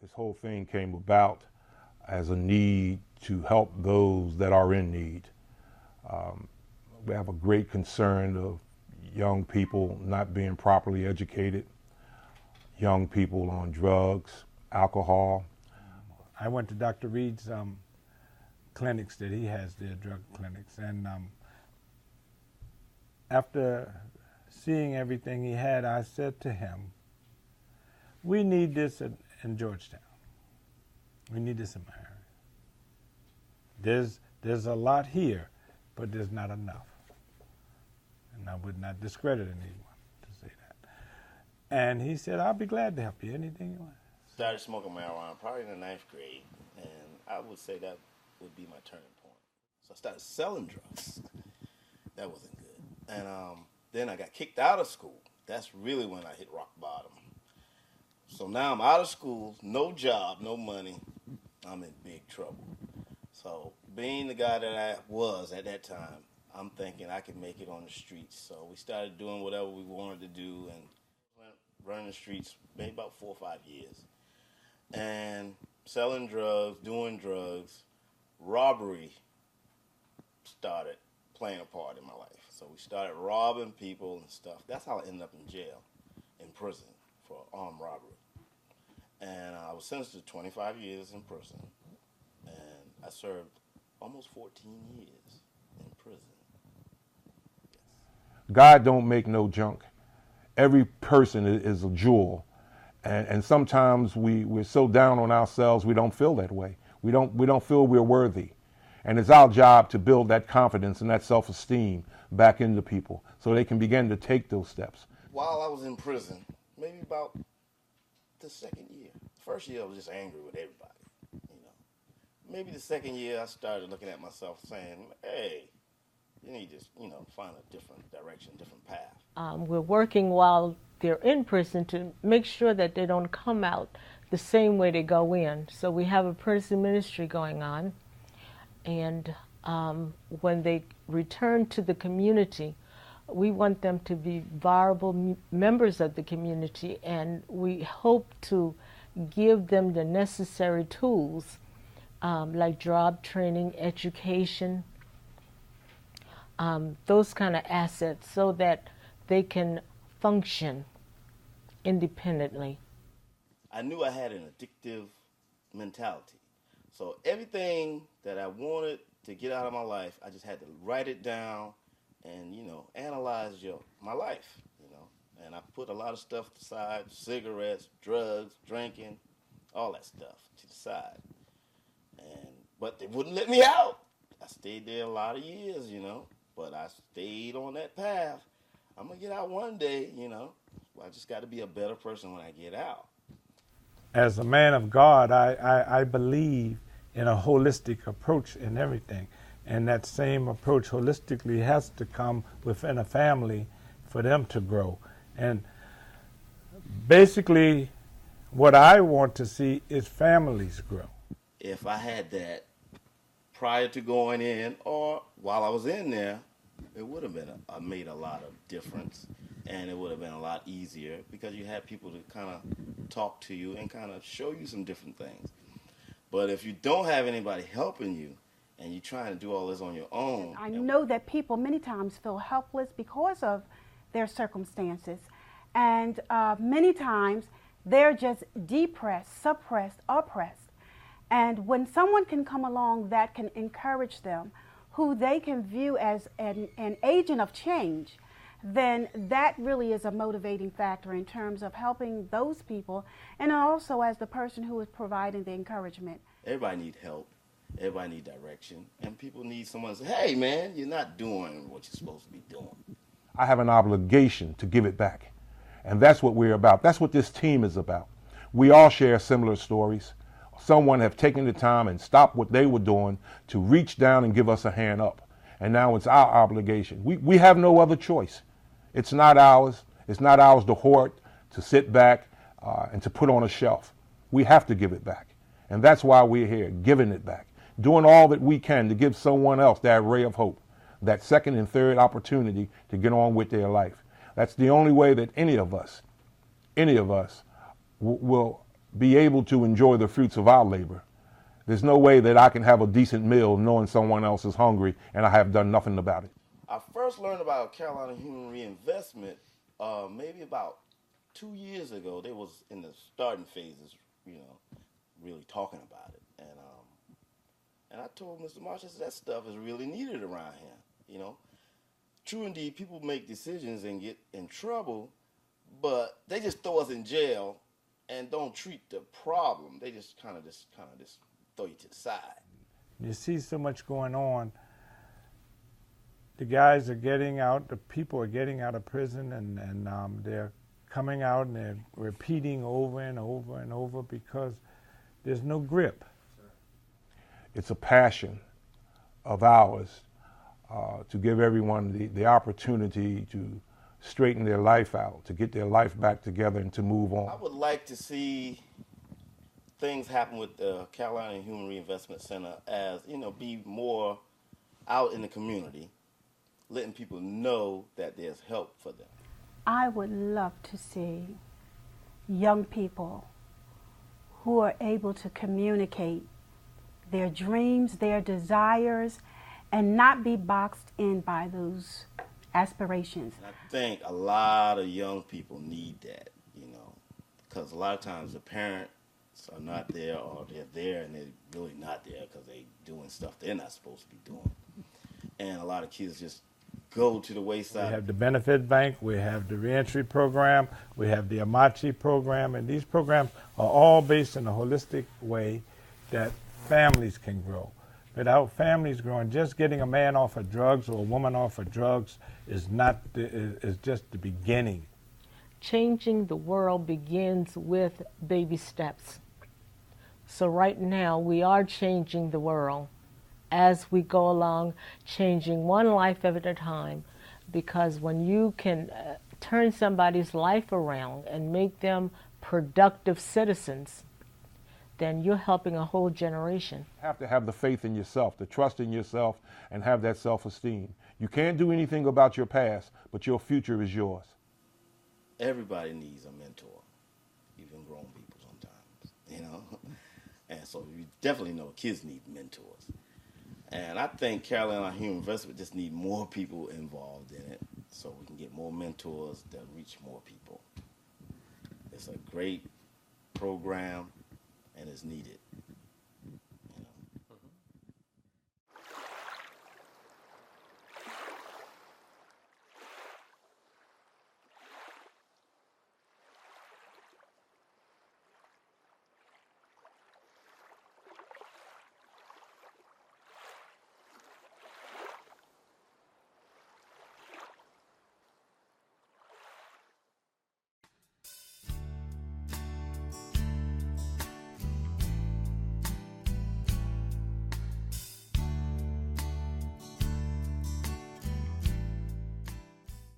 This whole thing came about as a need to help those that are in need. Um, we have a great concern of young people not being properly educated, young people on drugs, alcohol. I went to Dr. Reed's clinics that he has there, drug clinics, and after seeing everything he had, I said to him, we need this in Georgetown. We need this in my area. There's a lot here, but there's not enough. And I would not discredit anyone to say that. And he said, I'll be glad to help you. Anything you want. Started smoking marijuana probably in the ninth grade, and I would say that would be my turning point. So I started selling drugs. That wasn't good. And then I got kicked out of school. That's really when I hit rock bottom. So now I'm out of school, no job, no money. I'm in big trouble. So being the guy that I was at that time, I'm thinking I could make it on the streets. So we started doing whatever we wanted to do and running the streets maybe about 4 or 5 years. And selling drugs, doing drugs, robbery started playing a part in my life. So we started robbing people and stuff. That's how I ended up in jail, in prison for armed robbery. And I was sentenced to 25 years in prison. And I served almost 14 years in prison. Yes. God don't make no junk. Every person is a jewel. And sometimes we're so down on ourselves we don't feel that way. We don't feel we're worthy. And it's our job to build that confidence and that self-esteem back into people so they can begin to take those steps. While I was in prison, maybe about the second year. First year I was just angry with everybody, you know. Maybe the second year I started looking at myself saying, hey, you need to, find a different direction, different path. We're working while they're in prison to make sure that they don't come out the same way they go in. So we have a prison ministry going on. And when they return to the community, we want them to be viable members of the community, and we hope to give them the necessary tools like job training, education, those kind of assets so that they can function independently. I knew I had an addictive mentality. So everything that I wanted to get out of my life, I just had to write it down and, analyze my life, And I put a lot of stuff aside, cigarettes, drugs, drinking, all that stuff to the side. But they wouldn't let me out. I stayed there a lot of years, but I stayed on that path. I'm going to get out one day, I just got to be a better person when I get out. As a man of God, I believe in a holistic approach in everything. And that same approach holistically has to come within a family for them to grow. And basically, what I want to see is families grow. If I had that prior to going in or while I was in there, it would have been made a lot of difference, and it would have been a lot easier because you had people to kind of talk to you and kind of show you some different things. But if you don't have anybody helping you and you're trying to do all this on your own. I know that people many times feel helpless because of their circumstances, and many times they're just depressed, suppressed, oppressed. And when someone can come along that can encourage them, who they can view as an agent of change, then that really is a motivating factor in terms of helping those people, and also as the person who is providing the encouragement. Everybody needs help. Everybody needs direction. And people need someone to say, hey, man, you're not doing what you're supposed to be doing. I have an obligation to give it back. And that's what we're about. That's what this team is about. We all share similar stories. Someone have taken the time and stopped what they were doing to reach down and give us a hand up. And now it's our obligation. We have no other choice. It's not ours. It's not ours to hoard, to sit back, and to put on a shelf. We have to give it back. And that's why we're here, giving it back, doing all that we can to give someone else that ray of hope, that second and third opportunity to get on with their life. That's the only way that any of us will be able to enjoy the fruits of our labor. There's no way that I can have a decent meal knowing someone else is hungry and I have done nothing about it. I first learned about Carolina Human Reinvestment maybe about 2 years ago. They was in the starting phases, really talking about it. And I told Mr. Marsh, I said, that stuff is really needed around here, True indeed, people make decisions and get in trouble, but they just throw us in jail and don't treat the problem. They just kind of throw you to the side. You see so much going on. The guys are getting out, the people are getting out of prison, and they're coming out and they're repeating over and over and over because there's no grip. It's a passion of ours to give everyone the opportunity to straighten their life out, to get their life back together and to move on. I would like to see things happen with the Carolina Human Reinvestment Center as, be more out in the community, letting people know that there's help for them. I would love to see young people who are able to communicate their dreams, their desires, and not be boxed in by those aspirations. And I think a lot of young people need that, because a lot of times the parents are not there, or they're there and they're really not there because they're doing stuff they're not supposed to be doing. And a lot of kids just go to the wayside. We have the benefit bank, we have the reentry program, we have the Amachi program, and these programs are all based in a holistic way that families can grow. Without families growing, just getting a man off of drugs or a woman off of drugs is just the beginning. Changing the world begins with baby steps. So right now we are changing the world as we go along, changing one life at a time, because when you can turn somebody's life around and make them productive citizens, then you're helping a whole generation. You have to have the faith in yourself, the trust in yourself, and have that self-esteem. You can't do anything about your past, but your future is yours. Everybody needs a mentor, even grown people sometimes, And so you definitely know kids need mentors. And I think Carolina Human Investment just need more people involved in it so we can get more mentors that reach more people. It's a great program and it's needed.